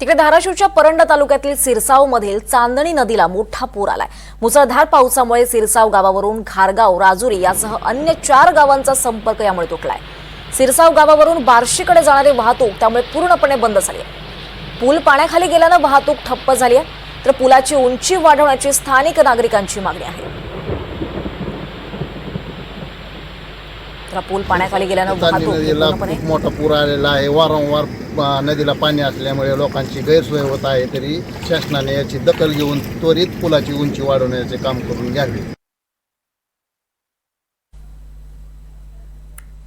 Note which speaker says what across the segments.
Speaker 1: तिकडे धाराशिवच्या परंडा तालुक्यातील सिरसाव मधील चांदणी नदीला मोठा पूर आलाय। मुसळधार पावसामुळे सिरसाव गावावरून घारगाव, राजुरी यासह अन्य 4 गावांचा संपर्क यामुळे तुटलाय। सिरसाव गावावरून बार्शीकडे जाणारी वाहतूक त्यामुळे पूर्णपणे बंद झाली आहे। पूल पाण्याखाली गेल्याने वाहतूक ठप्प झाली आहे, तर पुलाची उंची वाढवण्याची स्थानिक नागरिकांची मागणी आहे। पूल पाण्याखाली गेल्याने वाहतूक
Speaker 2: नदीला खूप मोठा पूर आलेला आहे। वारंवार नदीला पाणी असल्यामुळे लोकांची गैरसोय होत आहे। तरी शासनाने याची दखल घेऊन त्वरित पुलाची उंची वाढवण्याचे काम करून घ्यावे।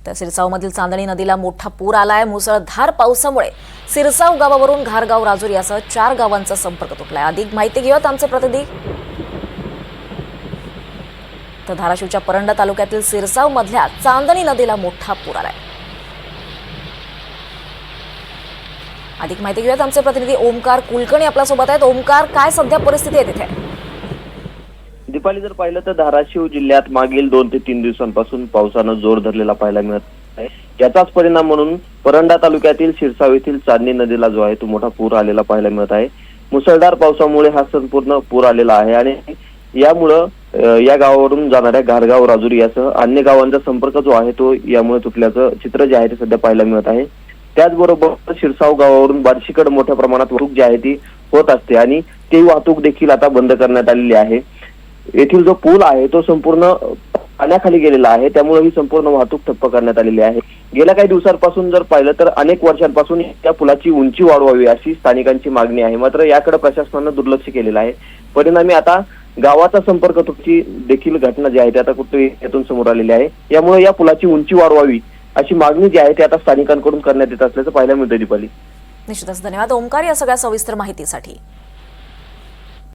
Speaker 1: तर सिरसाव मधील चांदणी नदीला मोठा पूर आलाय। मुसळधार पावसामुळे सिरसाव गावावरून घारगाव, राजुरी यासह 4 गावांचा संपर्क तुटलाय। अधिक माहिती घेऊयात आमचे प्रतिनिधी। तर धाराशिवच्या परंडा तालुक्यातील सिरसाव मधल्या चांदणी नदीला मोठा पूर आलाय। अधिक माहिती घेऊयात आमचे प्रतिनिधी ओमकार कुलकर्णी आपल्यासोबत आहेत। ओमकार, काय सध्या परिस्थिती आहे तिथे?
Speaker 3: दीपाली, जर पाहिलं तर धाराशिव जिल्ह्यात मागील 2 ते 3 दिवसांपासून पावसानं जोर धरलेला पाहायला मिळत आहे। याचाच परिणाम म्हणून परंडा तालुक्यातील सिरसाव येथील चांदणी नदीला जो आहे तो मोठा पूर आलेला पाहायला मिळत आहे। मुसळधार पावसामुळे हा संपूर्ण पूर आलेला आहे आणि यामुळं या गावावरून जाणाऱ्या घारगाव, राजुरी यासह अन्य गावांचा संपर्क जो आहे तो यामुळे तुटल्याचं चित्र जे आहे ते सध्या पाहायला मिळत आहे। त्याचबरोबर सिरसाव गावावरून बार्शीकडे मोठ्या प्रमाणात वाहतूक जी आहे ती होत असते आणि ती वाहतूक देखील आता बंद करण्यात आलेली आहे। येथील जो पूल आहे तो संपूर्ण पाण्याखाली गेलेला आहे, त्यामुळे ही संपूर्ण वाहतूक ठप्प करण्यात आलेली आहे। गेल्या काही दिवसांपासून जर पाहिलं तर अनेक वर्षांपासून त्या पुलाची उंची वाढवावी अशी स्थानिकांची मागणी आहे, मात्र याकडे प्रशासनानं दुर्लक्ष केलेलं आहे। परिणामी आता गावाचा संपर्क तुटची देखील घटना जी आहे ती आता कुठे यातून समोर आलेली आहे। यामुळे या पुलाची उंची वाढवावी अशी मागणी जी आहे ती आता स्थानिकांकडून करण्यात येत असल्याचं पाहायला मिळतं। दीपाली,
Speaker 1: निश्चितच धन्यवाद ओमकार या सगळ्या सविस्तर माहितीसाठी।